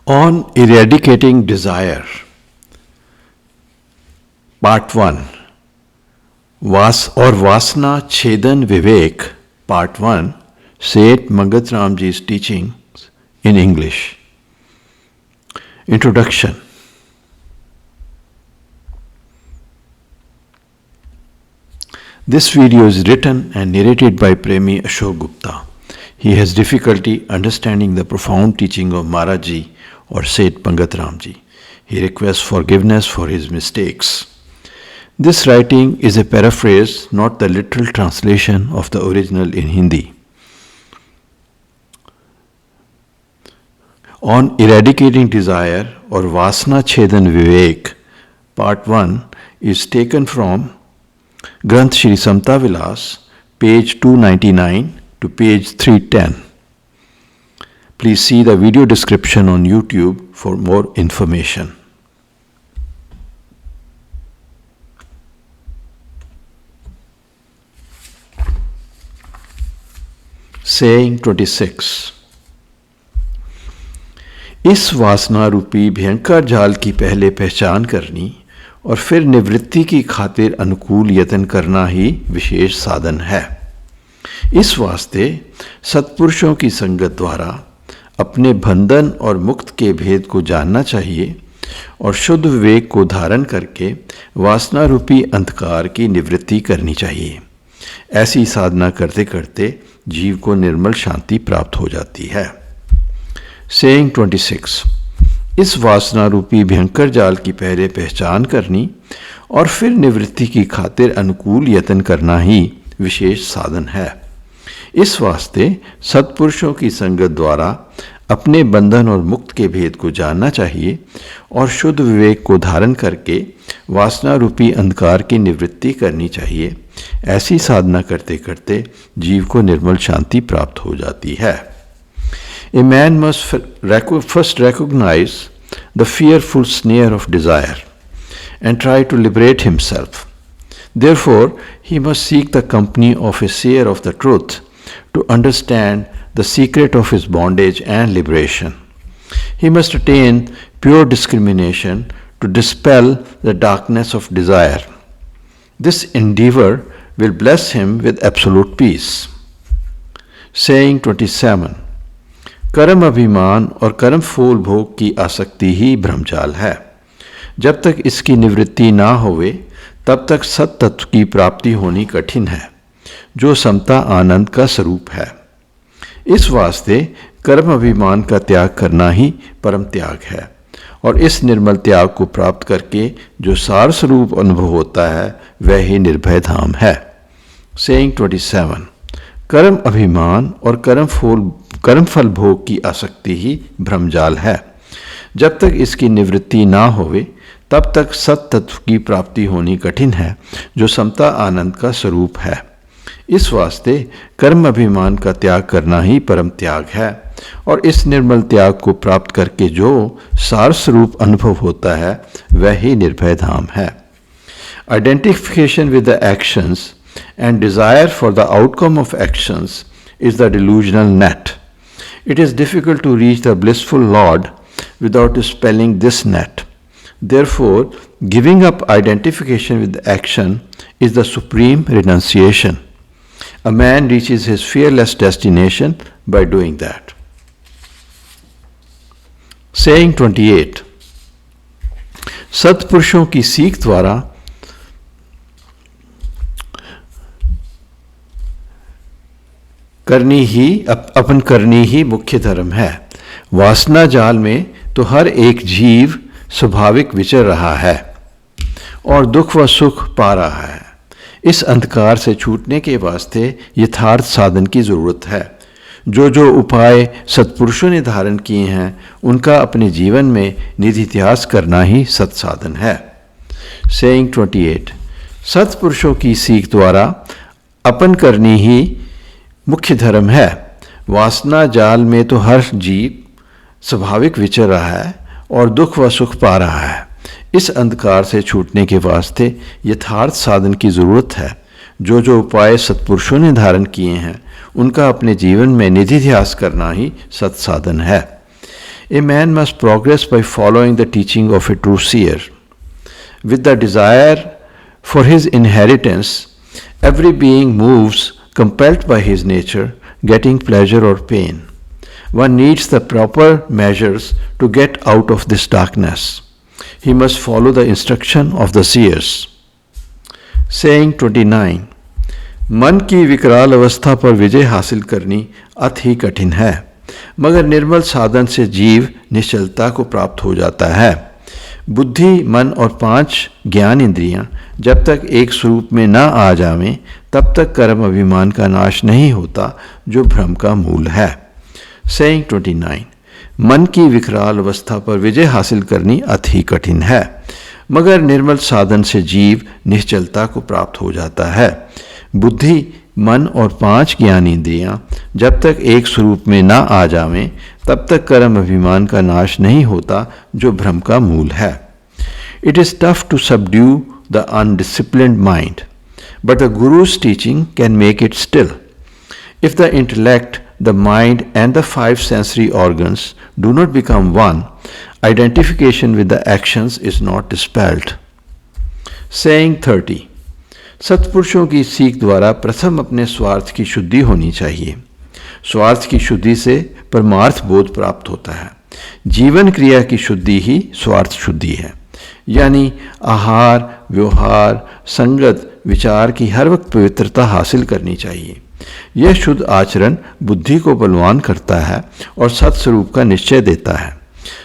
On Eradicating Desire, Part 1, Vasna Chedan Vivek, Part 1, Seth Mangat Ramji's teachings in English. Introduction. This video is written and narrated by Premi Ashok Gupta. He has difficulty understanding the profound teaching of Maharaji or Seth Mangat Ramji. He requests forgiveness for his mistakes. This writing is a paraphrase, not the literal translation of the original in Hindi. On Eradicating Desire or Vasna Chedan Vivek, Part 1 is taken from Granth Shri Samta Vilas, page 299 to page 310. Please see the video description on YouTube for more information. Saying 26. इस वासना रूपी भयंकर जाल की पहले पहचान करनी और फिर निवृत्ति की खातिर अनुकूल यत्न करना ही विशेष साधन है। इस वास्ते सत्पुरुषों की संगत द्वारा अपने बंधन और मुक्त के भेद को जानना चाहिए और शुद्ध विवेक को धारण करके वासना रूपी अंधकार की निवृत्ति करनी चाहिए। ऐसी साधना करते करते जीव को निर्मल शांति प्राप्त हो जाती है। सेइंग 26. इस वासना रूपी भयंकर जाल की पहले पहचान करनी और फिर निवृत्ति की खातिर अनुकूल यत्न करना ही विशेष साधन है। इस वास्ते सत्पुरुषों की संगत द्वारा अपने बंधन और मुक्त के भेद को जानना चाहिए और शुद्ध विवेक को धारण करके वासना रूपी अंधकार की निवृत्ति करनी चाहिए। ऐसी साधना करते करते जीव को निर्मल शांति प्राप्त हो जाती है। A man must first recognize the fearful snare of desire and try to liberate himself. Therefore, he must seek the company of a seer of the truth to understand the secret of his bondage and liberation. He must attain pure discrimination to dispel the darkness of desire. This endeavor will bless him with absolute peace. Saying 27. कर्म अभिमान और कर्म फूल भोग की आसक्ति ही भ्रमजाल है। जब तक इसकी निवृत्ति ना होवे तब तक सत तत्व की प्राप्ति होनी कठिन है, जो समता आनंद का स्वरूप है। इस वास्ते कर्म अभिमान का त्याग करना ही परम त्याग है और इस निर्मल त्याग को प्राप्त करके जो सार स्वरूप अनुभव होता है वह ही निर्भय धाम है। सेइंग 27. कर्म अभिमान और कर्मफल भोग की आसक्ति ही भ्रमजाल है। जब तक इसकी निवृत्ति ना होवे तब तक सत तत्व की प्राप्ति होनी कठिन है, जो समता आनंद का स्वरूप है। इस वास्ते कर्म अभिमान का त्याग करना ही परम त्याग है और इस निर्मल त्याग को प्राप्त करके जो सार स्वरूप अनुभव होता है वह ही निर्भय धाम है। Identification with the actions and desire for the outcome of actions is the delusional net. It is difficult to reach the blissful Lord without dispelling this net. Therefore, giving up identification with action is the supreme renunciation. A man reaches his fearless destination by doing that. Saying 28. सत्पुरुषों की सीख द्वारा करनी ही मुख्य धर्म है। वासना जाल में तो हर एक जीव स्वाभाविक विचर रहा है और दुख व सुख पा रहा है। इस अंधकार से छूटने के वास्ते यथार्थ साधन की जरूरत है। जो जो उपाय सत्पुरुषों ने धारण किए हैं उनका अपने जीवन में निधिध्यास करना ही सत्साधन है। सेइंग 28. सत्पुरुषों की सीख द्वारा अपन करनी ही मुख्य धर्म है। वासना जाल में तो हर जीव स्वाभाविक विचर रहा है और दुख व सुख पा रहा है। इस अंधकार से छूटने के वास्ते यथार्थ साधन की जरूरत है। जो जो उपाय सत्पुरुषों ने धारण किए हैं उनका अपने जीवन में निधिध्यास करना ही सत्साधन है। A man must progress by following the teaching of a true seer. With the desire for his inheritance, every being moves compelled by his nature, getting pleasure or pain. One needs the proper measures to get out of this darkness. He must follow the instruction of the seers. Saying 29. मन की विकराल अवस्था पर विजय हासिल करनी अति ही कठिन है, मगर निर्मल साधन से जीव निश्चलता को प्राप्त हो जाता है। बुद्धि, मन और 5 ज्ञान इंद्रियां जब तक एक स्वरूप में न आ जावें, तब तक कर्म अभिमान का नाश नहीं होता, जो भ्रम का मूल है। Saying 29. मन की विकराल अवस्था पर विजय हासिल करनी अति ही कठिन है, मगर निर्मल साधन से जीव निश्चलता को प्राप्त हो जाता है। बुद्धि, मन और 5 ज्ञान इंद्रियां जब तक एक स्वरूप में न आ जावें, तब तक कर्म अभिमान का नाश नहीं होता, जो भ्रम का मूल है। It is tough to subdue the undisciplined mind, but the Guru's teaching can make it still. If the intellect, the mind and the 5 sensory organs do not become one, identification with the actions is not dispelled. Saying 30. सत्पुरुषों की सीख द्वारा प्रथम अपने स्वार्थ की शुद्धि होनी चाहिए। स्वार्थ की शुद्धि से परमार्थ बोध प्राप्त होता है। जीवन क्रिया की शुद्धि ही स्वार्थ शुद्धि है, यानी आहार, व्यवहार, संगत, विचार की हर वक्त पवित्रता हासिल करनी चाहिए। यह शुद्ध आचरण बुद्धि को बलवान करता है और सत्स्वरूप का निश्चय देता है।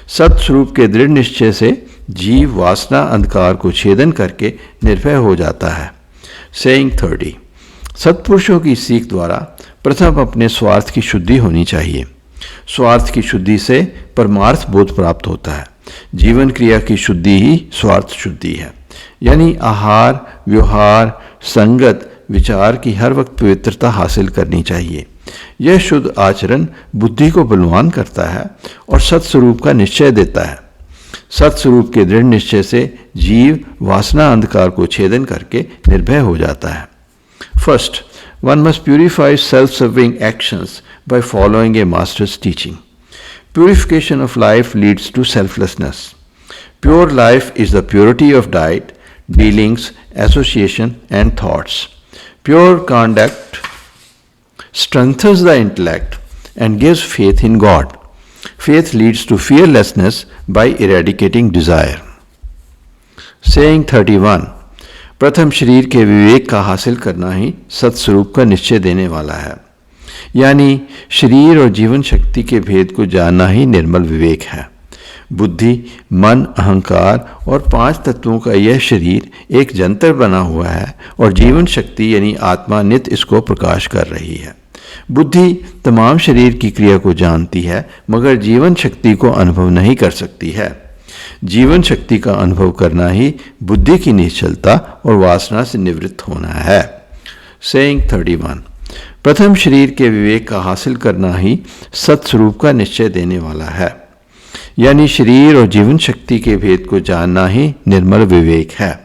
सत्स्वरूप के दृढ़ निश्चय से जीव वासना अंधकार को छेदन करके निर्भय हो जाता है। Saying 30. सत्पुरुषों की सीख द्वारा प्रथम अपने स्वार्थ की शुद्धि होनी चाहिए। स्वार्थ की शुद्धि से परमार्थ बोध प्राप्त होता है। जीवन क्रिया की शुद्धि ही स्वार्थ शुद्धि है, यानी आहार, व्यवहार, संगत, विचार की हर वक्त पवित्रता हासिल करनी चाहिए। यह शुद्ध आचरण बुद्धि को बलवान करता है और सत्स्वरूप का निश्चय देता है। सत्स्वरूप के दृढ़ निश्चय से जीव वासना अंधकार को छेदन करके निर्भय हो जाता है। First, one must purify self serving actions by following a master's teaching. Purification of life leads to selflessness. Pure life is the purity of diet, dealings, association and thoughts. Pure conduct strengthens the intellect and gives faith in God. Faith leads to fearlessness by eradicating desire. Saying 31. प्रथम शरीर के विवेक का हासिल करना ही सत्स्वरूप का निश्चय देने वाला है, यानी शरीर और जीवन शक्ति के भेद को जानना ही निर्मल विवेक है। बुद्धि, मन, अहंकार और 5 तत्वों का यह शरीर एक जंतर बना हुआ है और जीवन शक्ति यानी आत्मा नित्य इसको प्रकाश कर रही है। बुद्धि तमाम शरीर की क्रिया को जानती है, मगर जीवन शक्ति को अनुभव नहीं कर सकती है। जीवन शक्ति का अनुभव करना ही बुद्धि की निश्चलता और वासना से निवृत्त होना है। Saying 31. प्रथम शरीर के विवेक का हासिल करना ही सत्स्वरूप का निश्चय देने वाला है, यानी शरीर और जीवन शक्ति के भेद को जानना ही निर्मल विवेक है।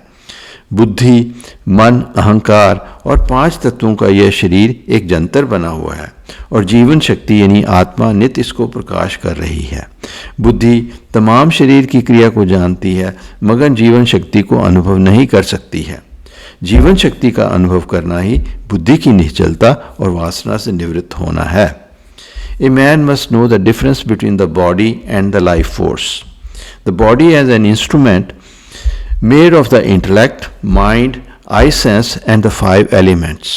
बुद्धि, मन, अहंकार और 5 तत्वों का यह शरीर एक जंतर बना हुआ है और जीवन शक्ति यानी आत्मा नित्य इसको प्रकाश कर रही है। बुद्धि तमाम शरीर की क्रिया को जानती है, मगर जीवन शक्ति को अनुभव नहीं कर सकती है। जीवन शक्ति का अनुभव करना ही बुद्धि की निश्चलता और वासना से निवृत्त होना है। A man must know the difference between the body and the life force. The body as an instrument made of the intellect, mind, eye sense and the 5 elements.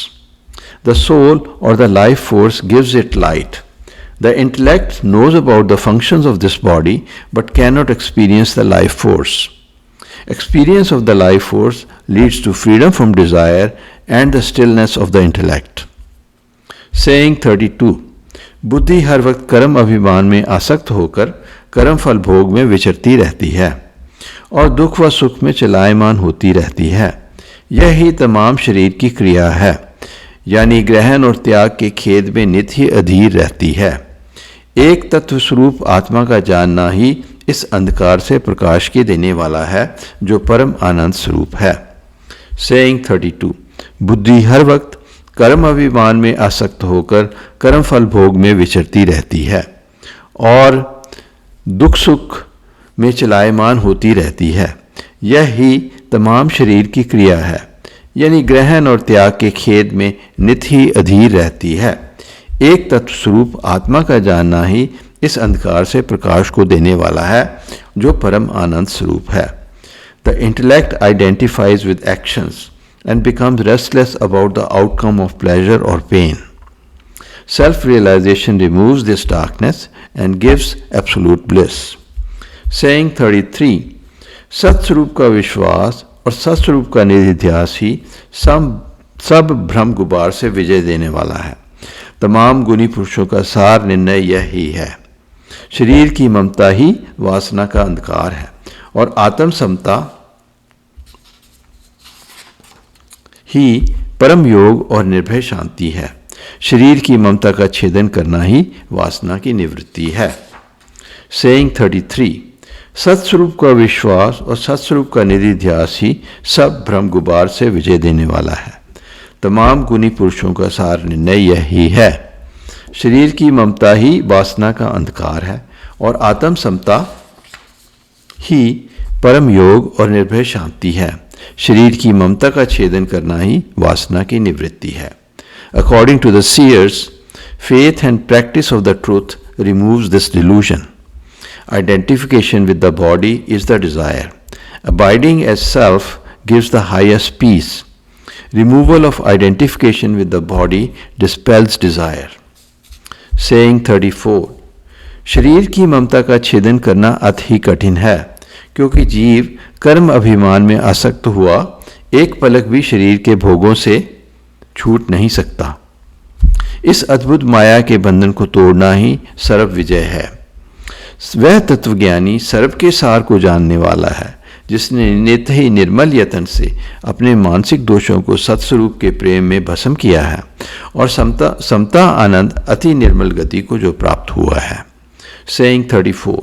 The soul or the life force gives it light. The intellect knows about the functions of this body but cannot experience the life force. Experience of the life force leads to freedom from desire and the stillness of the intellect. Saying 32. बुद्धि हर वक्त कर्म अभिमान में आसक्त होकर कर्म फल भोग में विचरती रहती है और दुख व सुख में चलायमान होती रहती है। यह ही तमाम शरीर की क्रिया है, यानी ग्रहण और त्याग के खेद में नित्य ही अधीर रहती है। एक तत्व स्वरूप आत्मा का जानना ही इस अंधकार से प्रकाश के देने वाला है, जो परम आनंद स्वरूप है। Saying 32. बुद्धि हर वक्त कर्म अभिमान में आसक्त होकर कर्म फल भोग में विचरती रहती है और दुख सुख में चलायमान होती रहती है। यह ही तमाम शरीर की क्रिया है, यानी ग्रहण और त्याग के खेद में नित ही अधीर रहती है। एक तत्व स्वरूप आत्मा का जानना ही इस अंधकार से प्रकाश को देने वाला है, जो परम आनंद स्वरूप है। The intellect identifies with actions and becomes restless about the outcome of pleasure or pain. Self-realization removes this darkness and gives absolute bliss. Saying 33, सत्स्वरूप का विश्वास और सत्स्वरूप का निधिध्यास ही सब भ्रम गुबार से विजय देने वाला है। तमाम गुणी पुरुषों का सार निर्णय यह ही है। शरीर की ममता ही वासना का अंधकार है और आत्म समता ही परम योग और निर्भय शांति है। शरीर की ममता का छेदन करना ही वासना की निवृत्ति है। सेइंग 33, सत्स्वरूप का विश्वास और सत्स्वरूप का निधिध्यास ही सब भ्रम गुबार से विजय देने वाला है। तमाम गुणी पुरुषों का सार निर्णय यही है। शरीर की ममता ही वासना का अंधकार है और आत्म समता ही परम योग और निर्भय शांति है। शरीर की ममता का छेदन करना ही वासना की निवृत्ति है। According to the seers, faith and practice of the truth removes this delusion. Identification with the body is the desire. Abiding as self gives the highest peace. Removal of identification with the body dispels desire. Saying 34, शरीर की ममता का छेदन करना अति कठिन है, क्योंकि जीव कर्म अभिमान में आसक्त हुआ एक पलक भी शरीर के भोगों से छूट नहीं सकता। इस अद्भुत माया के बंधन को तोड़ना ही सर्व विजय है। वह तत्वज्ञानी सर्व के सार को जानने वाला है, जिसने नित ही निर्मल यतन से अपने मानसिक दोषों को सत्स्वरूप के प्रेम में भस्म किया है और समता आनंद अति निर्मल गति को जो प्राप्त हुआ है। सेइंग 34,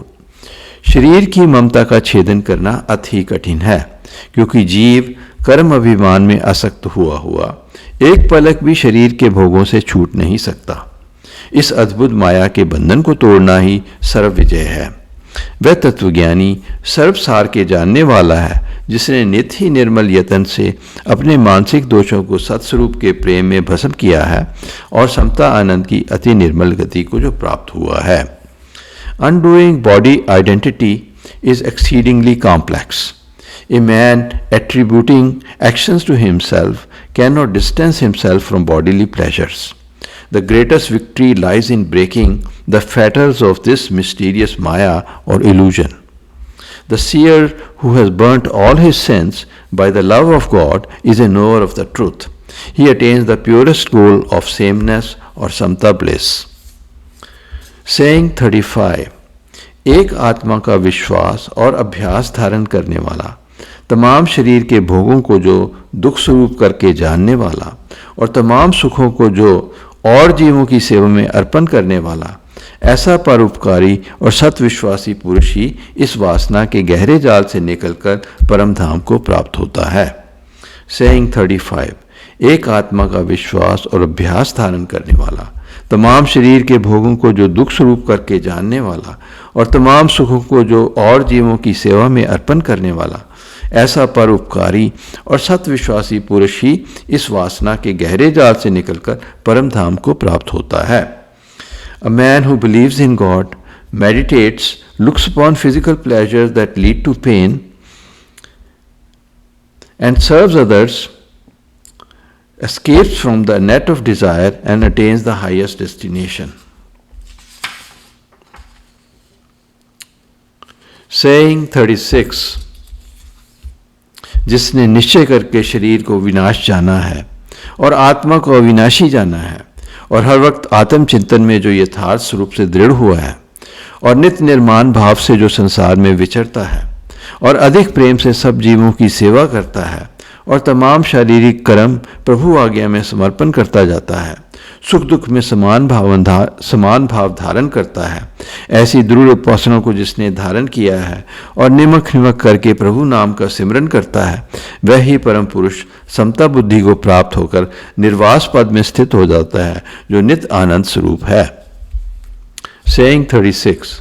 शरीर की ममता का छेदन करना अति कठिन है, क्योंकि जीव कर्म अभिमान में आसक्त हुआ एक पलक भी शरीर के भोगों से छूट नहीं सकता। इस अद्भुत माया के बंधन को तोड़ना ही सर्व विजय है। वह तत्वज्ञानी सर्वसार के जानने वाला है, जिसने नित ही निर्मल यतन से अपने मानसिक दोषों को सत्स्वरूप के प्रेम में भस्म किया है और समता आनंद की अति निर्मल गति को जो प्राप्त हुआ है। Undoing body identity is exceedingly complex. A man attributing actions to himself cannot distance himself from bodily pleasures. The greatest victory lies in breaking the fetters of this mysterious maya or illusion. The seer who has burnt all his sins by the love of God is a knower of the truth. He attains the purest goal of sameness or samta bliss. Saying 35, एक आत्मा का विश्वास और अभ्यास धारण करने वाला, तमाम शरीर के भोगों को जो दुख स्वरूप करके जानने वाला और तमाम सुखों को जो और जीवों की सेवा में अर्पण करने वाला, ऐसा परोपकारी और सत्विश्वासी पुरुष ही इस वासना के गहरे जाल से निकलकर परम धाम को प्राप्त होता है। सेइंग 35, एक आत्मा का विश्वास और अभ्यास धारण करने वाला, तमाम शरीर के भोगों को जो दुख स्वरूप करके जानने वाला और तमाम सुखों को जो और जीवों की सेवा में अर्पण करने वाला, ऐसा परोपकारी और सत्विश्वासी पुरुष ही इस वासना के गहरे जाल से निकलकर परम धाम को प्राप्त होता है। A man who believes in God, meditates, looks upon physical pleasures that lead to pain, and serves others, escapes from the net of desire and attains the highest destination. Saying 36, जिसने निश्चय करके शरीर को विनाश जाना है और आत्मा को अविनाशी जाना है और हर वक्त आत्मचिंतन में जो यथार्थ स्वरूप से दृढ़ हुआ है और नित्य निर्माण भाव से जो संसार में विचरता है और अधिक प्रेम से सब जीवों की सेवा करता है और तमाम शारीरिक कर्म प्रभु आज्ञा में समर्पण करता जाता है, सुख दुख में समान भाव धारण करता है, ऐसी दृढ़ उपासना को जिसने धारण किया है और निमक करके प्रभु नाम का सिमरन करता है, वह ही परम पुरुष समता बुद्धि को प्राप्त होकर निर्वास पद में स्थित हो जाता है, जो नित्य आनंद स्वरूप है। सेइंग 36,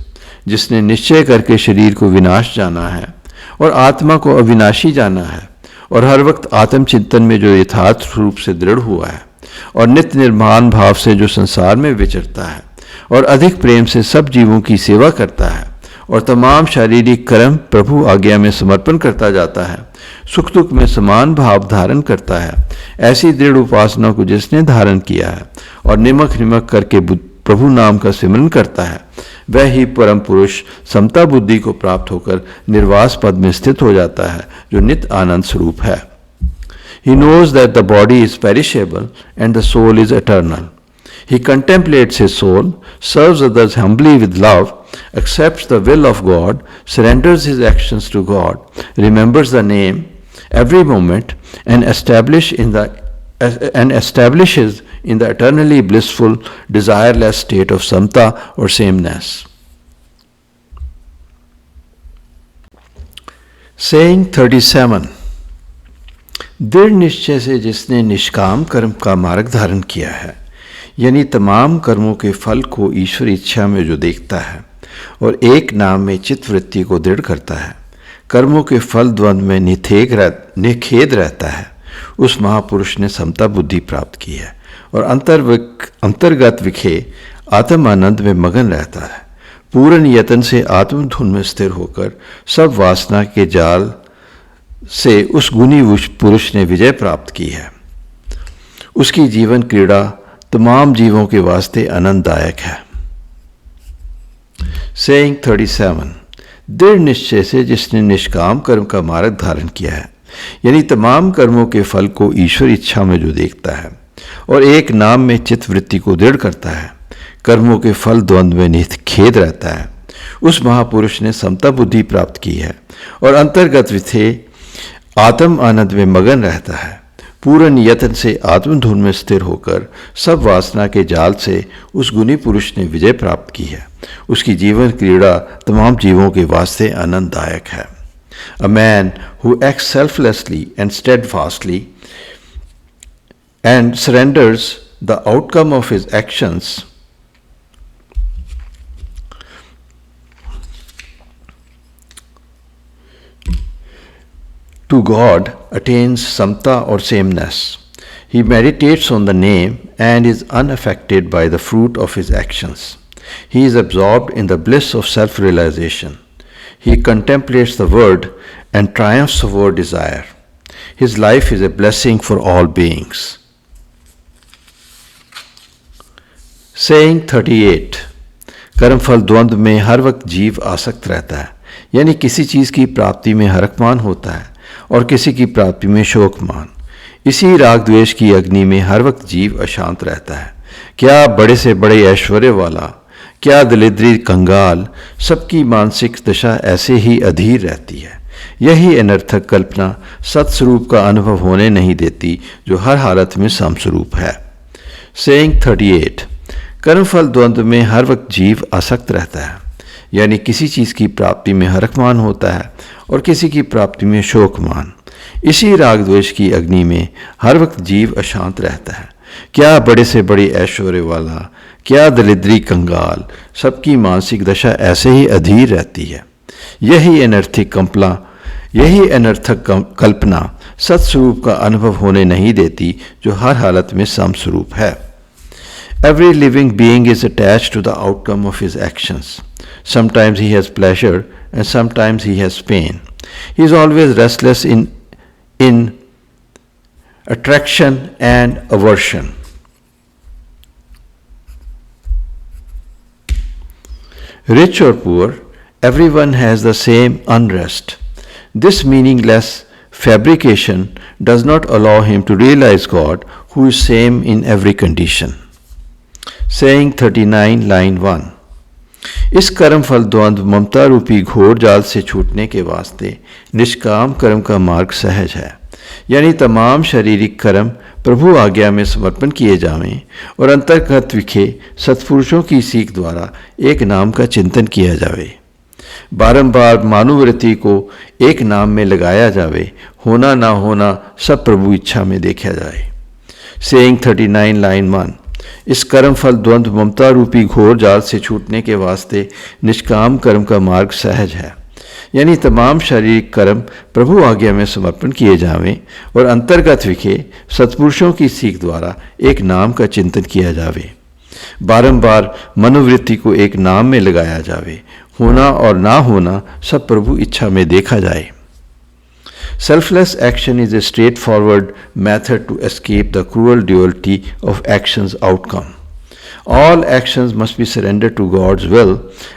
जिसने निश्चय करके शरीर को विनाश जाना है और आत्मा को अविनाशी जाना है, और हर वक्त आत्मचिंतन में जो यथार्थ रूप से दृढ़ हुआ है, और नित्य निर्माण भाव से जो संसार में विचरता है, और अधिक प्रेम से सब जीवों की सेवा करता है, और तमाम शारीरिक कर्म प्रभु आज्ञा में समर्पण करता जाता है, सुख दुख में समान भाव धारण करता है, ऐसी दृढ़ उपासना को जिसने धारण किया है और निमक निमक करके प्रभु नाम का सिमरन करता है, वह ही परम पुरुष समता बुद्धि को प्राप्त होकर निर्वास पद में स्थित हो जाता है, जो नित्य आनंद स्वरूप है। He knows that the body is perishable and the soul is eternal. He contemplates his soul, serves others humbly with love, accepts the will of God, surrenders his actions to God, remembers the name every moment, and establishes in the eternally blissful, desireless state of samta or sameness. Saying 37. दृढ़ निश्चय से जिसने निष्काम कर्म का मार्ग धारण किया है, यानी तमाम कर्मों के फल को ईश्वर इच्छा में जो देखता है और एक नाम में चित्तवृत्ति को दृढ़ करता है, कर्मों के फल द्वंद्व में निखेद रहता है, उस महापुरुष ने समता बुद्धि प्राप्त की है और अंतर्गत विखे आत्म आनंद में मगन रहता है। पूर्ण यतन से आत्मधुन में स्थिर होकर सब वासना के जाल से उस गुणी पुरुष ने विजय प्राप्त की है। उसकी जीवन क्रीड़ा तमाम जीवों के वास्ते आनंददायक है। Saying 37. दृढ़ निश्चय से जिसने निष्काम कर्म का मार्ग धारण किया है, यानी तमाम कर्मों के फल को ईश्वर इच्छा में जो देखता है और एक नाम में चित्तवृत्ति को दृढ़ करता है, कर्मों के फल द्वंद्व में निखेद रहता है, उस महापुरुष ने समता बुद्धि प्राप्त की है और अंतर्गत विथे आत्म आनंद में मगन रहता है। पूर्ण यत्न से आत्मधुन में स्थिर होकर सब वासना के जाल से उस गुणी पुरुष ने विजय प्राप्त की है। उसकी जीवन क्रीड़ा तमाम जीवों के वास्ते आनंददायक है। A man who acts selflessly and steadfastly and surrenders the outcome of his actions to God attains samta or sameness. He meditates on the name and is unaffected by the fruit of his actions. He is absorbed in the bliss of self-realization. He contemplates the word and triumphs over desire. His life is a blessing for all beings. Saying 38. कर्म फल द्वंद्व में हर वक्त जीव आसक्त रहता है, यानी किसी चीज़ की प्राप्ति में हरकमान होता है और किसी की प्राप्ति में शोकमान। इसी राग द्वेष की अग्नि में हर वक्त जीव अशांत रहता है। क्या बड़े से बड़े ऐश्वर्य वाला, क्या दरिद्री कंगाल, सबकी मानसिक दशा ऐसे ही अधीर रहती है। यही अनर्थक कल्पना सत्स्वरूप का अनुभव होने नहीं देती, जो हर हालत में समस्वरूप है। Saying 38. कर्मफल द्वंद्व में हर वक्त जीव आसक्त रहता है, यानी किसी चीज़ की प्राप्ति में हरकमान होता है और किसी की प्राप्ति में शोकमान। इसी राग द्वेष की अग्नि में हर वक्त जीव अशांत रहता है। क्या बड़े से बड़े ऐश्वर्य वाला, क्या दरिद्री कंगाल, सबकी मानसिक दशा ऐसे ही अधीर रहती है। यही अनर्थक कल्पना सत्स्वरूप का अनुभव होने नहीं देती, जो हर हालत में समस्वरूप है। Every living being is attached to the outcome of his actions. Sometimes he has pleasure and sometimes he has pain. He is always restless in attraction and aversion. Rich or poor, everyone has the same unrest. This meaningless fabrication does not allow him to realize God, who is same in every condition. Saying 39, line 1. इस कर्म फल द्वंद्व ममता रूपी घोर जाल से छूटने के वास्ते निष्काम कर्म का मार्ग सहज है, यानी तमाम शारीरिक कर्म प्रभु आज्ञा में समर्पण किए जावें और अंतर्गत विखे सत्पुरुषों की सीख द्वारा एक नाम का चिंतन किया जावे। बारंबार मानुवृत्ति को एक नाम में लगाया जावे, होना ना होना सब प्रभु इच्छा में देखा जाए। Saying 39, line 1. इस कर्म फल द्वंद्व ममता रूपी घोर जाल से छूटने के वास्ते निष्काम कर्म का मार्ग सहज है, यानी तमाम शारीरिक कर्म प्रभु आज्ञा में समर्पण किए जावें और अंतर्गत विखे सत्पुरुषों की सीख द्वारा एक नाम का चिंतन किया जावे। बारंबार मनोवृत्ति को एक नाम में लगाया जावे। होना और ना होना सब प्रभु इच्छा में देखा जाए। Selfless action is a straightforward method to escape the cruel duality of action's outcome. All actions must be surrendered to God's will,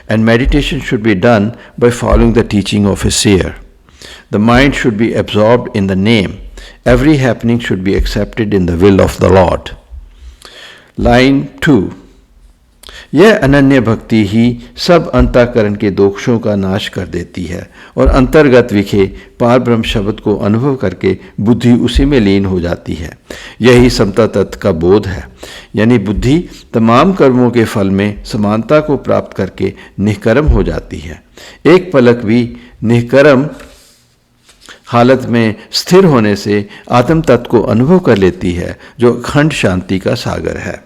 and meditation should be done by following the teaching of a seer. The mind should be absorbed in the name. Every happening should be accepted in the will of the Lord. Line 2. यह अनन्य भक्ति ही सब अंतःकरण के दोषों का नाश कर देती है और अंतर्गत विखे पार ब्रह्म शब्द को अनुभव करके बुद्धि उसी में लीन हो जाती है। यही समता तत्व का बोध है, यानी बुद्धि तमाम कर्मों के फल में समानता को प्राप्त करके निष्कर्म हो जाती है। एक पलक भी निष्कर्म हालत में स्थिर होने से आत्म तत्व को अनुभव कर लेती है, जो अखंड शांति का सागर है।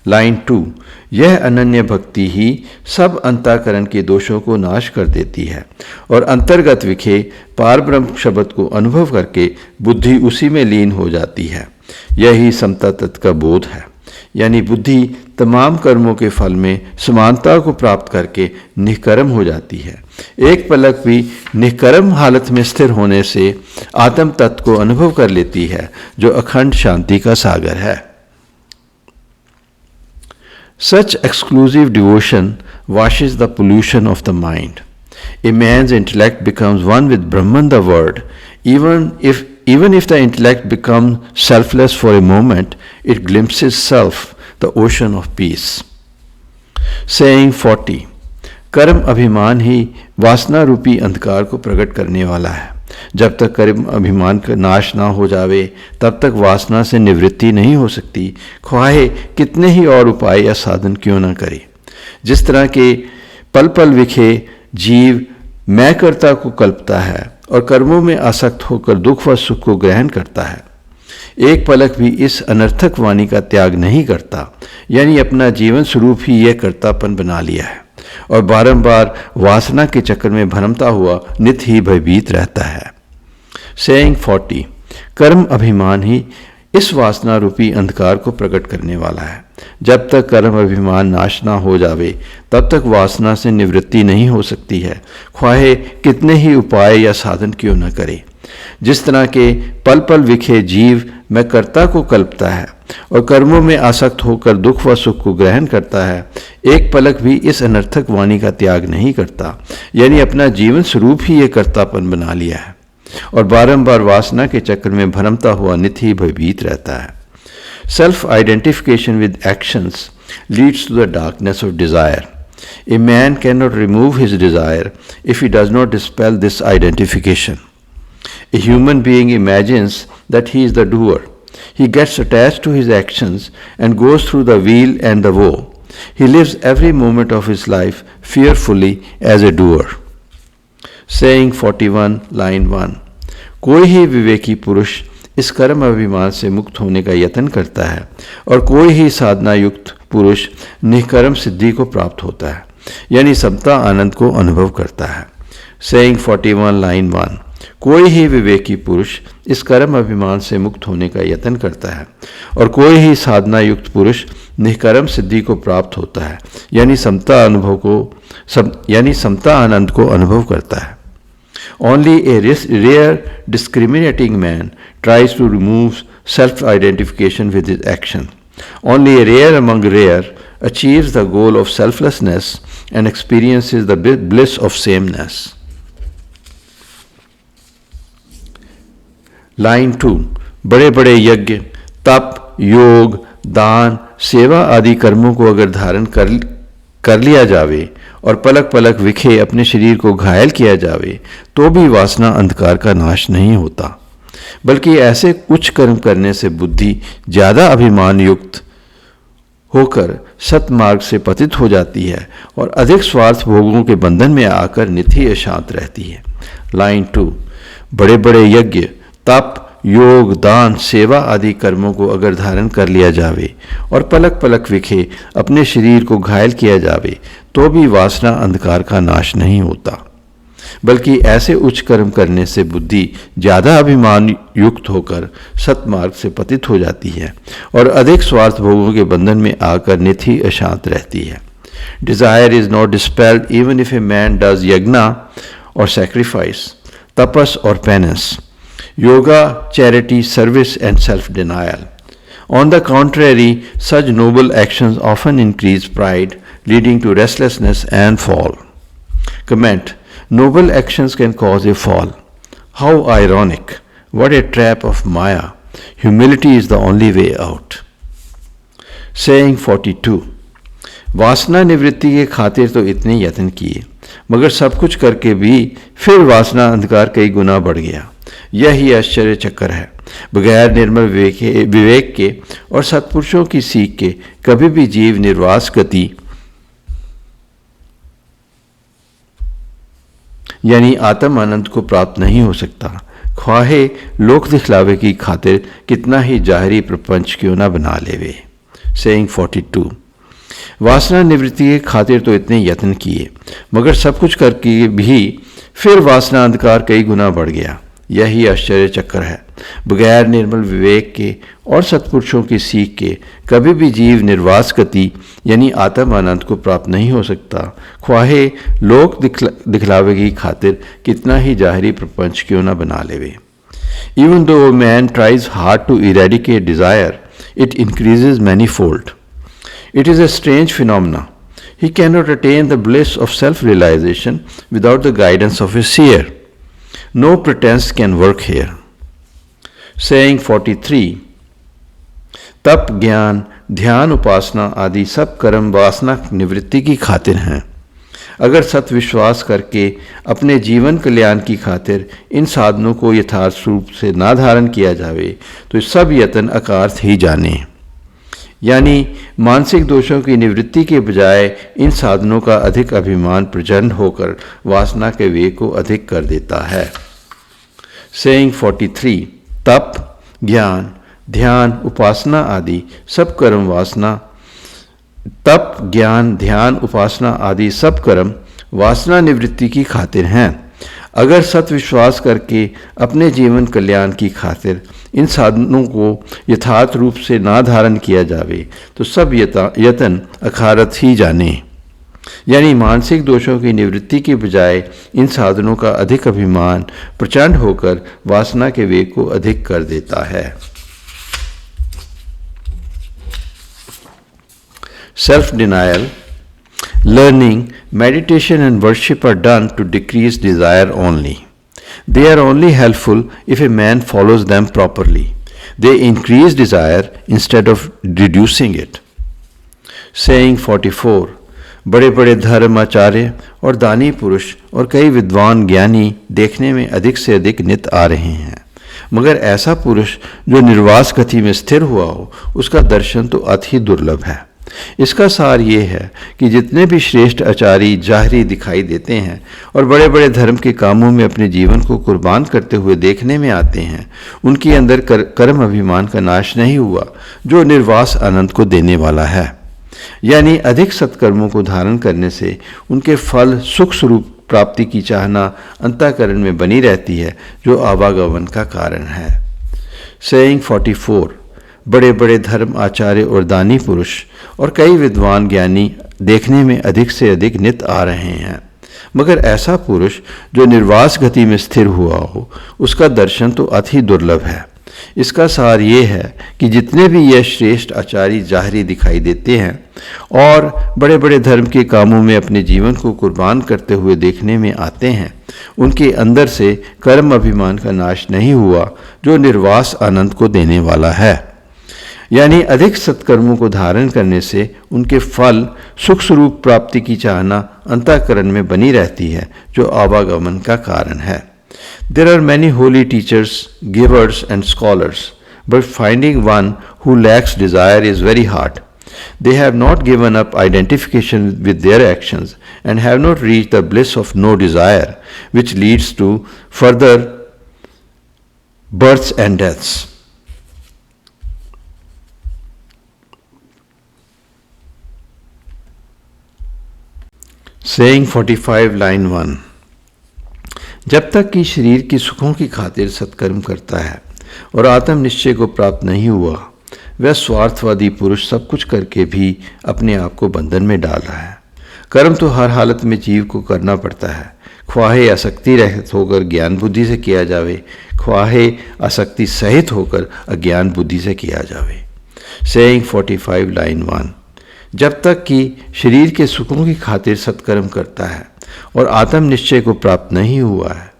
लाइन 2. यह अनन्य भक्ति ही सब अंतःकरण के दोषों को नाश कर देती है और अंतर्गत विखे पार ब्रह्म शब्द को अनुभव करके बुद्धि उसी में लीन हो जाती है। यही समता तत्व का बोध है, यानी बुद्धि तमाम कर्मों के फल में समानता को प्राप्त करके निष्कर्म हो जाती है। एक पलक भी निष्कर्म हालत में स्थिर होने से आत्म तत्व को अनुभव कर लेती है, जो अखंड शांति का सागर है। Such exclusive devotion washes the pollution of the mind. A man's intellect becomes one with Brahman the Word. Even if the intellect becomes selfless for a moment, it glimpses self, the ocean of peace. Saying 40. कर्म अभिमान ही वासना रूपी अंधकार को प्रकट करने वाला है। जब तक कर्म अभिमान का नाश ना हो जावे तब तक वासना से निवृत्ति नहीं हो सकती, ख्वाहे कितने ही और उपाय या साधन क्यों न करे। जिस तरह के पल पल विखे जीव मैं कर्ता को कल्पता है और कर्मों में आसक्त होकर दुख व सुख को ग्रहण करता है, एक पलक भी इस अनर्थक वाणी का त्याग नहीं करता, यानी अपना जीवन स्वरूप ही यह कर्तापन बना लिया है और बारंबार वासना के चक्कर में भ्रमता हुआ नित ही भयभीत रहता है। सेइंग 40. कर्म अभिमान ही इस वासना रूपी अंधकार को प्रकट करने वाला है। जब तक कर्म अभिमान नाश ना हो जावे तब तक वासना से निवृत्ति नहीं हो सकती है, ख्वाहे कितने ही उपाय या साधन क्यों न करे। जिस तरह के पल पल विखे जीव मैं कर्ता को कल्पता है और कर्मों में आसक्त होकर दुख व सुख को ग्रहण करता है, एक पलक भी इस अनर्थक वाणी का त्याग नहीं करता, यानी अपना जीवन स्वरूप ही ये कर्तापन बना लिया है और बारंबार वासना के चक्कर में भ्रमता हुआ नित ही भयभीत रहता है। Self identification with actions leads to the darkness of desire. A man cannot remove his desire if he does not dispel this identification. A human being imagines that he is the doer. He gets attached to his actions and goes through the weal and the woe. He lives every moment of his life fearfully as a doer. Saying 41, line 1. कोई ही विवेकी पुरुष इस कर्म अभिमान से मुक्त होने का यत्न करता है और कोई ही साधना युक्त पुरुष निष्कर्म सिद्धि को प्राप्त होता है, यानी समता आनंद को अनुभव करता है। Saying 41, line 1. कोई ही विवेकी पुरुष इस कर्म अभिमान से मुक्त होने का यत्न करता है और कोई ही साधना युक्त पुरुष निष्कर्म सिद्धि को प्राप्त होता है, यानी समता आनंद को अनुभव करता है। Only a rare discriminating man tries to remove self-identification with his action. Only a rare among rare achieves the goal of selflessness and experiences the bliss of sameness. Line 2. बड़े बड़े यज्ञ, तप, योग, दान, सेवा आदि कर्मों को अगर धारण कर लिया जावे और पलक पलक विखे अपने शरीर को घायल किया जावे तो भी वासना अंधकार का नाश नहीं होता, बल्कि ऐसे कुछ कर्म करने से बुद्धि ज़्यादा अभिमान युक्त होकर सतमार्ग से पतित हो जाती है और अधिक स्वार्थ भोगों के बंधन में आकर नित्य अशांत रहती है। लाइन 2. बड़े बड़े यज्ञ, तप, योग, दान, सेवा आदि कर्मों को अगर धारण कर लिया जावे और पलक पलक विखे अपने शरीर को घायल किया जावे तो भी वासना अंधकार का नाश नहीं होता, बल्कि ऐसे उच्च कर्म करने से बुद्धि ज़्यादा अभिमान युक्त होकर सतमार्ग से पतित हो जाती है और अधिक स्वार्थ भोगों के बंधन में आकर निथि अशांत रहती है। Desire is not dispelled even if a man does yagna or sacrifice, tapas or penance, yoga, charity, service and self-denial. On the contrary, such noble actions often increase pride, leading to restlessness and fall. Comment: Noble actions can cause a fall. How ironic! What a trap of Maya! Humility is the only way out. Saying 42. वासना निवृत्ति के खातिर तो इतने यत्न किए, मगर सब कुछ करके भी फिर वासना अंधकार कई गुना बढ़ गया। यही आश्चर्य चक्कर है। बगैर निर्मल विवेक के और सत्पुरुषों की सीख के कभी भी जीव निर्वास गति यानी आत्म आनंद को प्राप्त नहीं हो सकता, ख्वाहे लोक दिखलावे की खातिर कितना ही जाहरी प्रपंच क्यों न बना लेवे। सेइंग 42। वासना निवृत्ति के खातिर तो इतने यत्न किए, मगर सब कुछ करके भी फिर वासना अंधकार कई गुना बढ़ गया। यही आश्चर्य चक्कर है। बगैर निर्मल विवेक के और सत्पुरुषों की सीख के कभी भी जीव निर्वास गति यानी आत्म आनंद को प्राप्त नहीं हो सकता, ख्वाहे लोक दिखलावे की खातिर कितना ही जाहरी प्रपंच क्यों न बना लेवे। Even though a man tries hard to eradicate desire, it increases manifold. It is a strange phenomenon. He cannot attain the bliss of self-realization without the guidance of a seer. No pretense can work here. Saying 43. तप, ज्ञान, ध्यान, उपासना आदि सब कर्म वासना निवृत्ति की खातिर हैं। अगर सत विश्वास करके अपने जीवन कल्याण की खातिर इन साधनों को यथार्थ रूप से ना धारण किया जावे तो सब यत्न अकार्थ ही जाने। यानी मानसिक दोषों की निवृत्ति के बजाय इन साधनों का अधिक अभिमान प्रचंड होकर वासना के वेग को अधिक कर देता है। सेइंग 43। तप, ज्ञान, ध्यान, उपासना आदि सब कर्म वासना निवृत्ति की खातिर हैं। अगर सत विश्वास करके अपने जीवन कल्याण की खातिर इन साधनों को यथार्थ रूप से ना धारण किया जावे तो सब यत्न अखारत ही जाने। यानी मानसिक दोषों की निवृत्ति के बजाय इन साधनों का अधिक अभिमान प्रचंड होकर वासना के वेग को अधिक कर देता है। Self denial, learning, meditation and worship are done to decrease desire only. They are only helpful if a man follows them properly. They increase desire instead of reducing it. Saying 44. बड़े बड़े धर्म आचार्य और दानी पुरुष और कई विद्वान ज्ञानी देखने में अधिक से अधिक नित आ रहे हैं, मगर ऐसा पुरुष जो निर्वास गति में स्थिर हुआ हो उसका दर्शन तो अति दुर्लभ है। इसका सार ये है कि जितने भी श्रेष्ठ आचार्य जाहरी दिखाई देते हैं और बड़े बड़े धर्म के कामों में अपने जीवन को कुर्बान करते हुए देखने में आते हैं, उनके अंदर कर्म अभिमान का नाश नहीं हुआ जो निर्वास आनंद को देने वाला है। यानी अधिक सत्कर्मों को धारण करने से उनके फल सुख स्वरूप प्राप्ति की चाहना अंतःकरण में बनी रहती है जो आवागमन का कारण है। सेइंग 44। बड़े बड़े धर्म आचार्य और दानी पुरुष और कई विद्वान ज्ञानी देखने में अधिक से अधिक नित आ रहे हैं, मगर ऐसा पुरुष जो निर्वास गति में स्थिर हुआ हो उसका दर्शन तो अति दुर्लभ है। इसका सार ये है कि जितने भी यह श्रेष्ठ आचार्य जाहरी दिखाई देते हैं और बड़े बड़े धर्म के कामों में अपने जीवन को कुर्बान करते हुए देखने में आते हैं, उनके अंदर से कर्म अभिमान का नाश नहीं हुआ जो निर्वास आनंद को देने वाला है। यानी अधिक सत्कर्मों को धारण करने से उनके फल सुख स्वरूप प्राप्ति की चाहना अंतःकरण में बनी रहती है जो आवागमन का कारण है। There are many holy teachers, givers and scholars, but finding one who lacks desire is very hard. They have not given up identification with their actions and have not reached the bliss of no desire, which leads to further births and deaths. Saying 45 line 1. जब तक कि शरीर की सुखों की खातिर सत्कर्म करता है और आत्म निश्चय को प्राप्त नहीं हुआ, वह स्वार्थवादी पुरुष सब कुछ करके भी अपने आप को बंधन में डाल रहा है। कर्म तो हर हालत में जीव को करना पड़ता है, ख्वाहे आसक्ति रहित होकर ज्ञान बुद्धि से किया जावे, ख्वाहे आसक्ति सहित होकर अज्ञान बुद्धि से किया जावे। Saying 45 line 1. जब तक कि शरीर के सुखों की खातिर सत्कर्म करता है और आत्म निश्चय को प्राप्त नहीं हुआ है,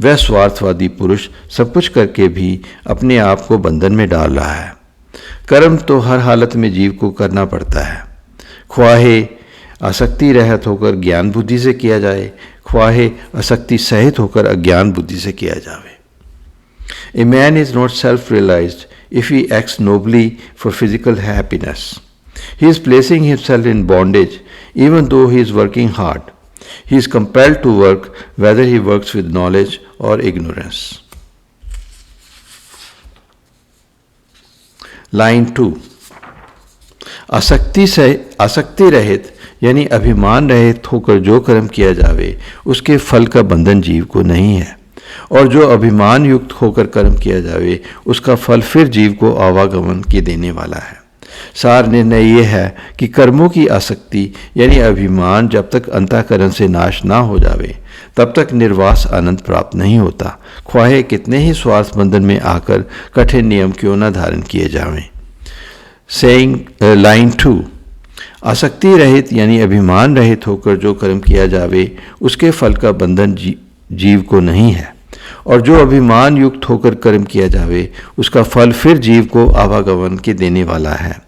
वह स्वार्थवादी पुरुष सब कुछ करके भी अपने आप को बंधन में डाल रहा है। कर्म तो हर हालत में जीव को करना पड़ता है, ख्वाहे आसक्ति रहित होकर ज्ञान बुद्धि से किया जाए, ख्वाहे आसक्ति सहित होकर अज्ञान बुद्धि से किया जावे। A man is not self-realized if he acts nobly for physical happiness. He is placing himself in bondage even though he is working hard. He is compelled to work whether he works with knowledge or ignorance. Line 2. आसक्ति रहित यानी अभिमान रहित होकर जो कर्म किया जावे, उसके फल का बंधन जीव को नहीं है, और जो अभिमान युक्त होकर कर्म किया जावे, उसका फल फिर जीव को आवागमन के देने वाला है। सार निर्णय यह है कि कर्मों की आसक्ति यानी अभिमान जब तक अंतःकरण से नाश ना हो जावे, तब तक निर्वास आनंद प्राप्त नहीं होता, ख्वाहे कितने ही स्वार्थ बंधन में आकर कठिन नियम क्यों न धारण किए जावें। Saying line 2. आसक्ति रहित यानी अभिमान रहित होकर जो कर्म किया जावे, उसके फल का बंधन जीव को नहीं है, और जो अभिमान युक्त होकर कर्म किया जावे, उसका फल फिर जीव को आवागमन के देने वाला है।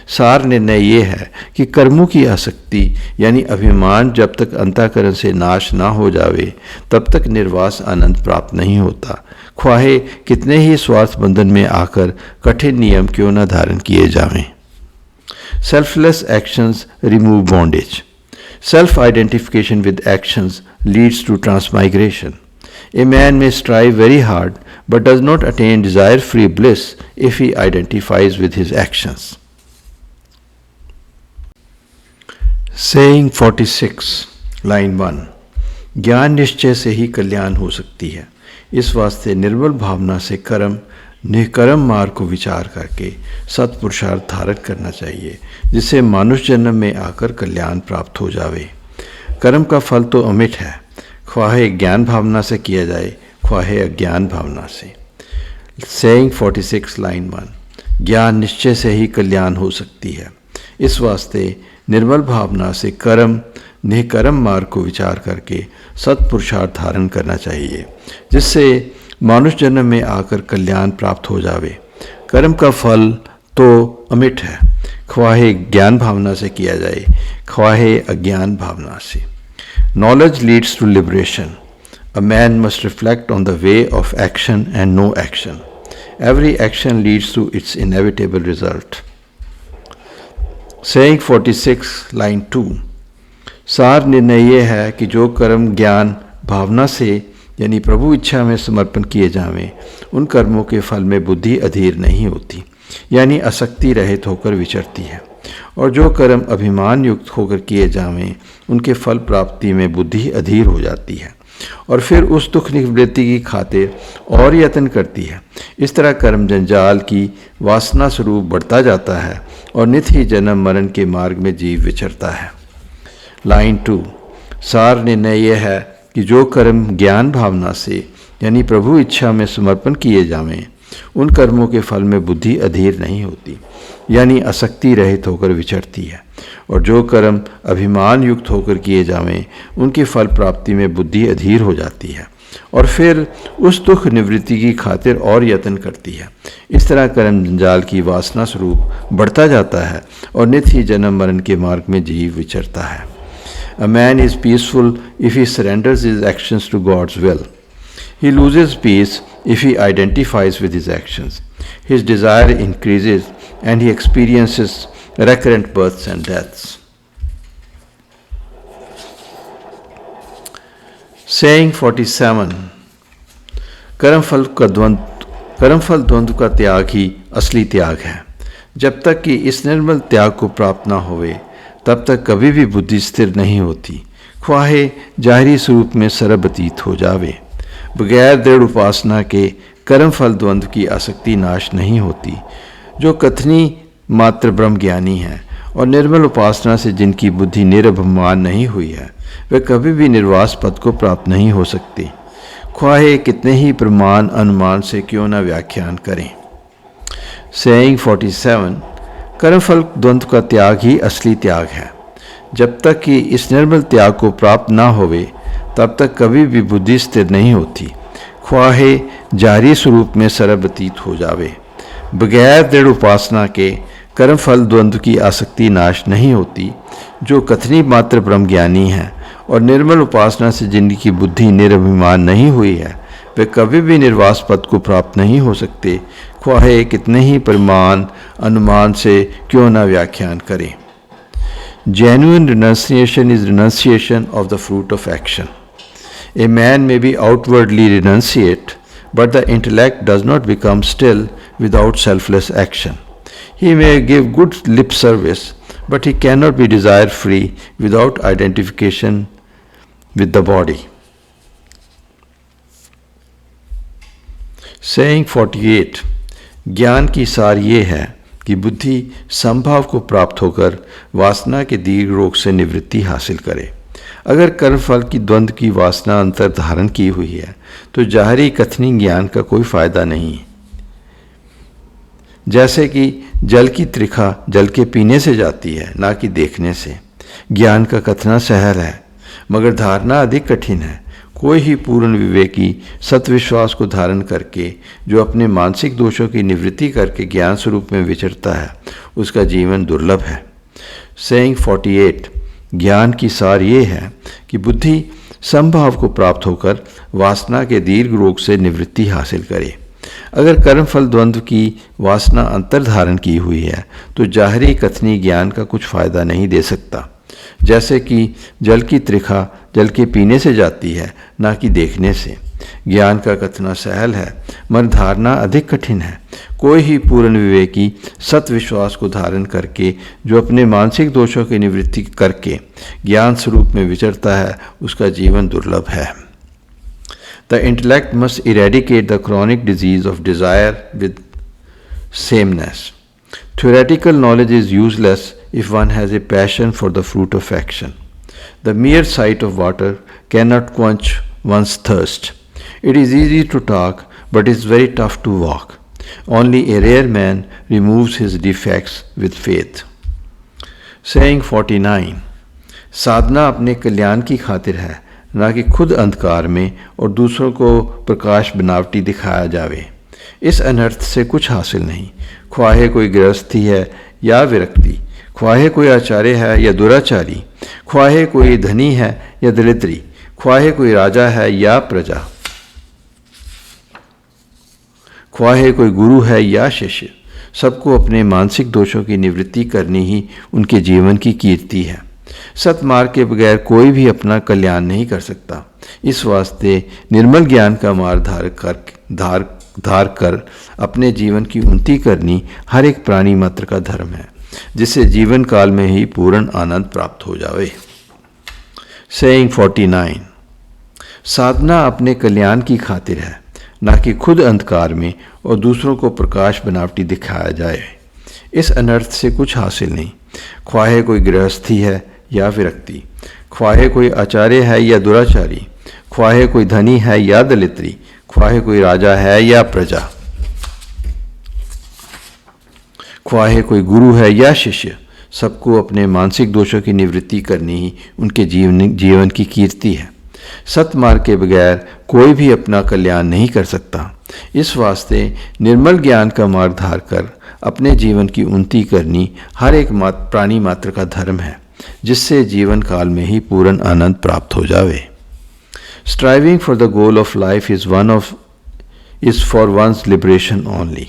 सार निर्णय ये है कि कर्मों की आसक्ति यानी अभिमान जब तक अंतःकरण से नाश ना हो जावे, तब तक निर्वास आनंद प्राप्त नहीं होता, ख्वाहे कितने ही स्वार्थ बंधन में आकर कठिन नियम क्यों न धारण किए जावें। Selfless actions remove bondage. Self-identification with actions leads to transmigration. A man may strive very hard but does not attain desire-free bliss if he identifies with his actions. Saying 46, line 1. ज्ञान निश्चय से ही कल्याण हो सकती है, इस वास्ते निर्मल भावना से कर्म निष्कर्म मार्ग को विचार करके सत्पुरुषार्थ धारण करना चाहिए, जिससे मानुष जन्म में आकर कल्याण प्राप्त हो जावे। कर्म का फल तो अमिट है, ख्वाहे ज्ञान भावना से किया जाए, ख्वाहे अज्ञान भावना से। Saying 46 line 1. ज्ञान निश्चय से ही कल्याण हो सकती है, इस वास्ते निर्मल भावना से कर्म निष्कर्म मार्ग को विचार करके सत्पुरुषार्थ धारण करना चाहिए, जिससे मानुष जन्म में आकर कल्याण प्राप्त हो जावे। कर्म का फल तो अमिट है, ख्वाहे ज्ञान भावना से किया जाए, ख्वाहे अज्ञान भावना से। Knowledge leads to liberation. A man must reflect on the way of action and no action. Every action leads to its inevitable result. Saying 46 line 2. सार निर्णय यह है कि जो कर्म ज्ञान भावना से यानी प्रभु इच्छा में समर्पण किए जावें, उन कर्मों के फल में बुद्धि अधीर नहीं होती, यानी आसक्ति रहित होकर विचरती है, और जो कर्म अभिमान युक्त होकर किए जावें, उनके फल प्राप्ति में बुद्धि अधीर हो जाती है और फिर उस दुख निवृत्ति की खातिर और यत्न करती है। इस तरह कर्म जंजाल की वासना स्वरूप बढ़ता जाता है और नित्य ही जन्म मरण के मार्ग में जीव विचरता है। लाइन 2. सार निर्णय यह है कि जो कर्म ज्ञान भावना से यानी प्रभु इच्छा में समर्पण किए जावें, उन कर्मों के फल में बुद्धि अधीर नहीं होती, यानी आसक्ति रहित होकर विचरती है, और जो कर्म अभिमान युक्त होकर किए जावें, उनकी फल प्राप्ति में बुद्धि अधीर हो जाती है और फिर उस दुख निवृत्ति की खातिर और यत्न करती है। इस तरह कर्म जंजाल की वासना स्वरूप बढ़ता जाता है और नित्य ही जन्म मरण के मार्ग में जीव विचरता है। A man is peaceful if he surrenders his actions to God's will. He loses peace if he identifies with his actions. His desire increases and he experiences recurrent births and deaths. Saying 47. कर्म फल का द्वंद्व कर्मफल द्वंद्व का त्याग ही असली त्याग है। जब तक कि इस निर्मल त्याग को प्राप्त न होवे तब तक कभी भी बुद्धि स्थिर नहीं होती, ख्वाहे जाहिरी स्वरूप में सरबतीत हो जावे। बगैर दृढ़ उपासना के कर्मफल द्वंद्व की आसक्ति नाश नहीं होती। जो कथनी मात्र ब्रह्म ज्ञानी है और निर्मल उपासना से जिनकी बुद्धि निरभिमान नहीं हुई है, वे कभी भी निर्वास पद को प्राप्त नहीं हो सकते, ख्वाहे कितने ही प्रमाण अनुमान से क्यों न व्याख्यान करें। सेइंग 47, कर्मफल द्वंद्व का त्याग ही असली त्याग है। जब तक कि इस निर्मल त्याग को प्राप्त ना होवे तब तक कभी भी बुद्धि स्थिर नहीं होती, ख्वाहे जारी स्वरूप में सरबतीत हो जावे। बगैर दृढ़ उपासना के कर्मफल द्वंद्व की आसक्ति नाश नहीं होती। जो कथनी मात्र ब्रह्म ज्ञानी है और निर्मल उपासना से जिनकी बुद्धि निरभिमान नहीं हुई है, वे कभी भी निर्वास पद को प्राप्त नहीं हो सकते, ख्वाहे कितने ही प्रमाण अनुमान से क्यों न व्याख्यान करें। Genuine renunciation is renunciation of the fruit of action. A man may be outwardly renunciate, but the intellect does not become still without selfless action. He may give good lip service, but he cannot be desire free without identification with the body. Saying 48, ज्ञान की सार ये है कि बुद्धि संभाव को प्राप्त होकर वासना के दीर्घ रोग से निवृत्ति हासिल करे। अगर कर्मफल की द्वंद्व की वासना अंतर धारण की हुई है तो जाहरी कथनी ज्ञान का कोई फायदा नहीं है। जैसे कि जल की त्रिखा जल के पीने से जाती है, ना कि देखने से। ज्ञान का कथना सहल है मगर धारणा अधिक कठिन है। कोई ही पूर्ण विवेकी सत्विश्वास को धारण करके जो अपने मानसिक दोषों की निवृत्ति करके ज्ञान स्वरूप में विचरता है, उसका जीवन दुर्लभ है। सेइंग 48, ज्ञान की सार ये है कि बुद्धि संभाव को प्राप्त होकर वासना के दीर्घ रोग से निवृत्ति हासिल करे। अगर कर्मफल द्वंद्व की वासना अंतर धारण की हुई है तो जाहरी कथनी ज्ञान का कुछ फायदा नहीं दे सकता। जैसे कि जल की त्रिखा जल के पीने से जाती है, ना कि देखने से। ज्ञान का कथना सहल है मगर धारणा अधिक कठिन है। कोई ही पूर्ण विवेकी सत्विश्वास को धारण करके जो अपने मानसिक दोषों की निवृत्ति करके ज्ञान स्वरूप में विचरता है, उसका जीवन दुर्लभ है। The intellect must eradicate the chronic disease of desire with sameness. Theoretical knowledge is useless if one has a passion for the fruit of action. The mere sight of water cannot quench one's thirst. It is easy to talk, but it is very tough to walk. Only a rare man removes his defects with faith. Saying 49, साधना अपने कल्याण की खातिर है, ना कि खुद अंधकार में और दूसरों को प्रकाश बनावटी दिखाया जावे। इस अनर्थ से कुछ हासिल नहीं, ख्वाहे कोई गृहस्थी है या विरक्ति, ख्वाहे कोई आचार्य है या दुराचारी, ख्वाहे कोई धनी है या दरिद्री, ख्वाहे कोई राजा है या प्रजा, ख्वाहे कोई गुरु है या शिष्य। सबको अपने मानसिक दोषों की निवृत्ति करनी ही उनके जीवन की कीर्ति है। सतमार्ग के बगैर कोई भी अपना कल्याण नहीं कर सकता। इस वास्ते निर्मल ज्ञान का मार्ग धार कर अपने जीवन की उन्नति करनी हर एक प्राणी मात्र का धर्म है, जिससे जीवन काल में ही पूर्ण आनंद प्राप्त हो जावे। सेइंग 49, साधना अपने कल्याण की खातिर है, ना कि खुद अंधकार में और दूसरों को प्रकाश बनावटी दिखाया जाए। इस अनर्थ से कुछ हासिल नहीं, ख्वाहे कोई गृहस्थी है या विरक्ति, ख्वाहे कोई आचार्य है या दुराचारी, ख्वाहे कोई धनी है या दलित्री, ख्वाहे कोई राजा है या प्रजा, ख्वाहे कोई गुरु है या शिष्य। सबको अपने मानसिक दोषों की निवृत्ति करनी ही उनके जीवन की कीर्ति है। सतमार्ग के बगैर कोई भी अपना कल्याण नहीं कर सकता। इस वास्ते निर्मल ज्ञान का मार्ग धार कर अपने जीवन की उन्नति करनी हर एक प्राणी मात्र का धर्म है, जिससे जीवन काल में ही पूर्ण आनंद प्राप्त हो जावे। Striving for the goal of life is for one's liberation only.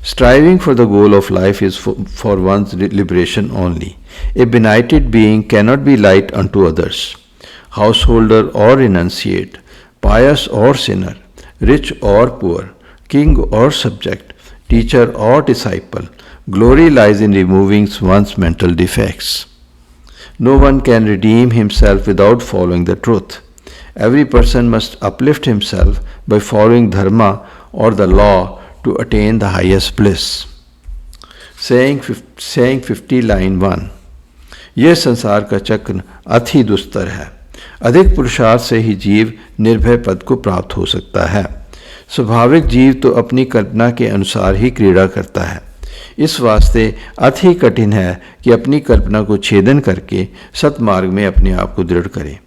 Striving for the goal of life is for one's liberation only. A benighted being cannot be light unto others. Householder or renunciate, pious or sinner, rich or poor, king or subject, teacher or disciple, glory lies in removing one's mental defects. No one can redeem himself without following the truth. Every person must uplift himself by following dharma or the law to attain the highest bliss. Saying 50 line 1. यह संसार का चक्र अति दुस्तर है। अधिक पुरुषार्थ से ही जीव निर्भय पद को प्राप्त हो सकता है। स्वाभाविक जीव तो अपनी कल्पना के अनुसार ही क्रीड़ा करता है। इस वास्ते अति कठिन है कि अपनी कल्पना को छेदन करके सतमार्ग में अपने आप को दृढ़ करे।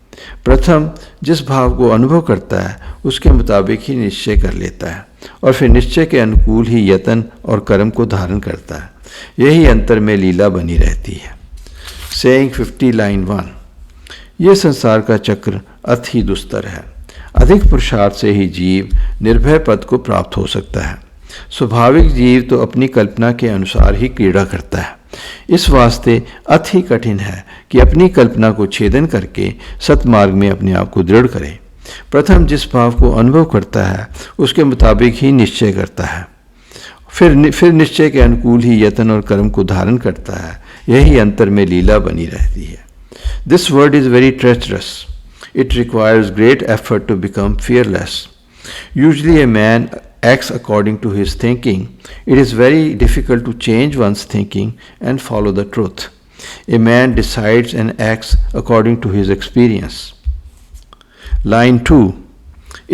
प्रथम जिस भाव को अनुभव करता है उसके मुताबिक ही निश्चय कर लेता है और फिर निश्चय के अनुकूल ही यतन और कर्म को धारण करता है। यही अंतर में लीला बनी रहती है। Saying 50 line 1। यह संसार का चक्र अति दुस्तर है। अधिक पुरुषार्थ से ही जीव निर्भय पद को प्राप्त हो सकता है। स्वाभाविक जीव तो अपनी कल्पना के अनुसार ही क्रीड़ा करता है। इस वास्ते अति कठिन है कि अपनी कल्पना को छेदन करके सतमार्ग में अपने आप को दृढ़ करे। प्रथम जिस भाव को अनुभव करता है उसके मुताबिक ही निश्चय करता है, फिर निश्चय के अनुकूल ही यतन और कर्म को धारण करता है। यही अंतर में लीला बनी रहती है। This word is very treacherous. It requires great effort to become fearless. Usually a man acts according to his thinking. It is very difficult to change one's thinking and follow the truth. A man decides and acts according to his experience. Line 2.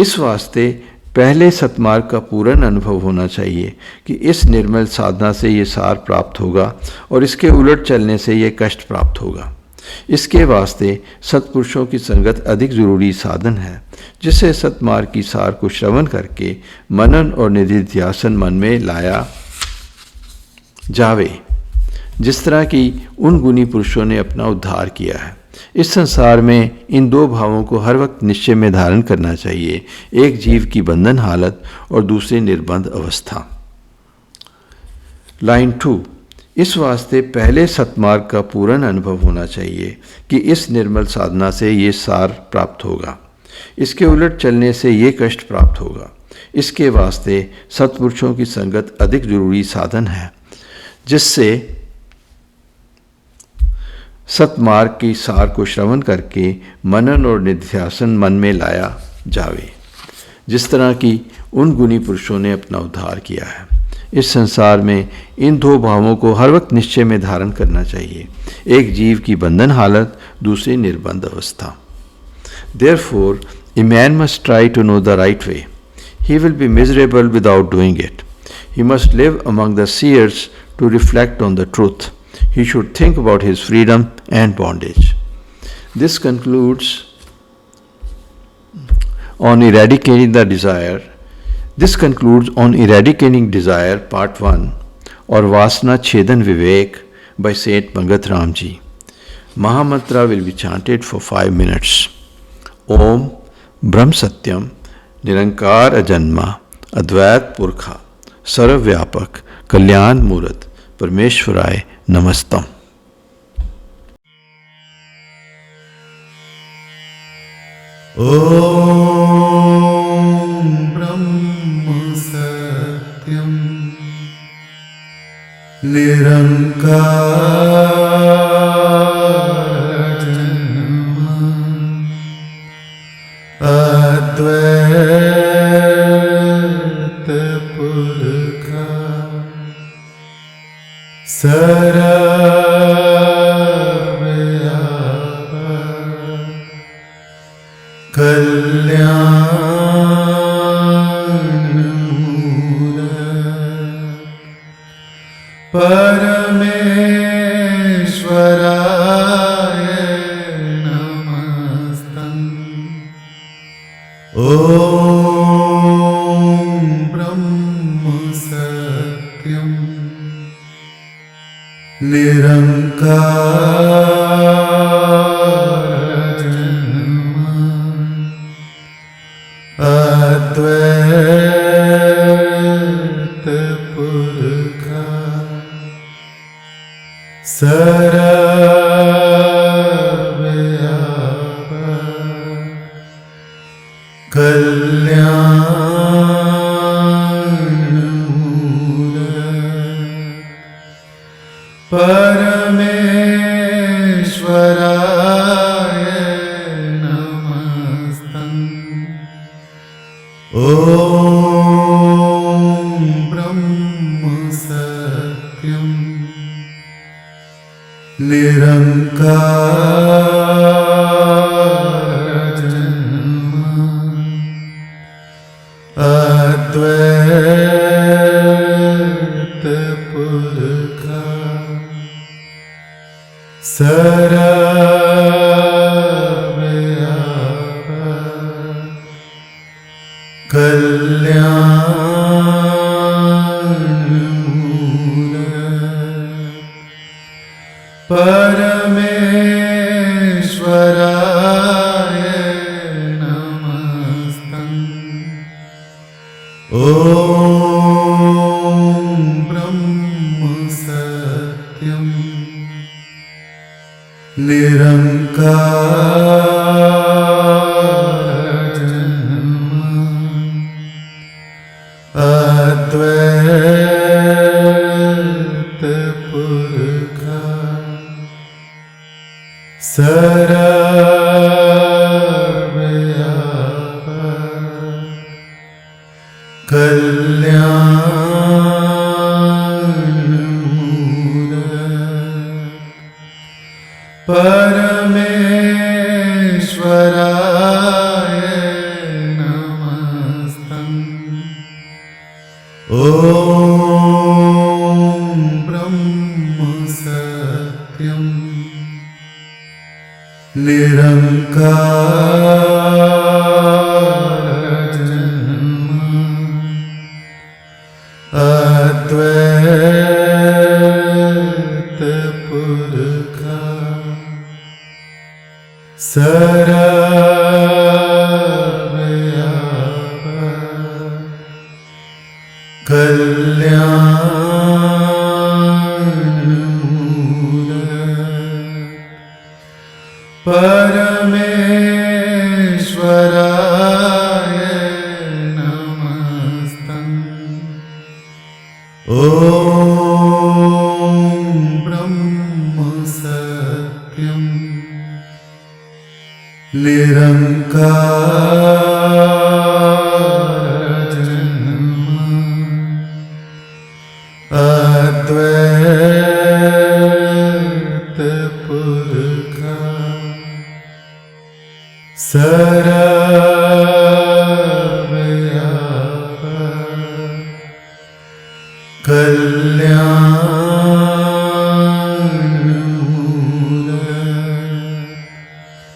इस वास्ते पहले सतमार्ग का पूर्ण अनुभव होना चाहिए कि इस निर्मल साधना से ये सार प्राप्त होगा और इसके उलट चलने से ये कष्ट प्राप्त होगा। इसके वास्ते सत्पुरुषों की संगत अधिक जरूरी साधन है, जिससे सतमार्ग की सार को श्रवण करके मनन और निधिध्यासन मन में लाया जावे, जिस तरह की उन गुणी पुरुषों ने अपना उद्धार किया है। इस संसार में इन दो भावों को हर वक्त निश्चय में धारण करना चाहिए, एक जीव की बंधन हालत और दूसरी निर्बंध अवस्था। लाइन 2। इस वास्ते पहले सतमार्ग का पूर्ण अनुभव होना चाहिए कि इस निर्मल साधना से ये सार प्राप्त होगा, इसके उलट चलने से ये कष्ट प्राप्त होगा। इसके वास्ते सत्पुरुषों की संगत अधिक जरूरी साधन है, जिससे सतमार्ग की सार को श्रवण करके मनन और निध्यासन मन में लाया जावे, जिस तरह की उन गुणी पुरुषों ने अपना उद्धार किया है। इस संसार में इन दो भावों को हर वक्त निश्चय में धारण करना चाहिए, एक जीव की बंधन हालत, दूसरी निर्बंध अवस्था। Therefore, a man must try to know the right way. He will be miserable without doing it. He must live among the seers to reflect on the truth. He should think about his freedom and bondage. This concludes on eradicating the desire. This concludes on eradicating desire, part 1, or Vasana Chedan Vivek by Saint Pangat Ramji. Mahamantra will be chanted for 5 minutes. Om Brahm Satyam Nirankar Ajanma Advait Purkha Sarvvyapak Kalyan Murat Parmeshwaray Namastam. Om Brahma Satyam Nirankar Janma Advait Purkha Sarvvyapak Kalyan Murat Parameshwaraya Namastam. Om Brahma Satyam Nirankar Janma Advait Purkha Sarvvyapak नमस्तम्। ॐ ब्रह्म सत्यम् निरंकार अद्वैत पुरखा सर्वव्यापक कल्याणमूलक परमेश्वराय नमस्तम्। ॐ ब्रह्म सत्यम् निरंकार अद्वैत पुरखा सर्वव्यापक कल्याणमूलक परमेश्वराय नमस्तम्। ॐ ब्रह्म सत्यम् निरंकार अद्वैत पुरखा सर्वव्यापक कल्याणमूलक परमेश्वराय नमस्तम्। ॐ ब्रह्म सत्यम् निरंकार अद्वैत पुरखा सर्व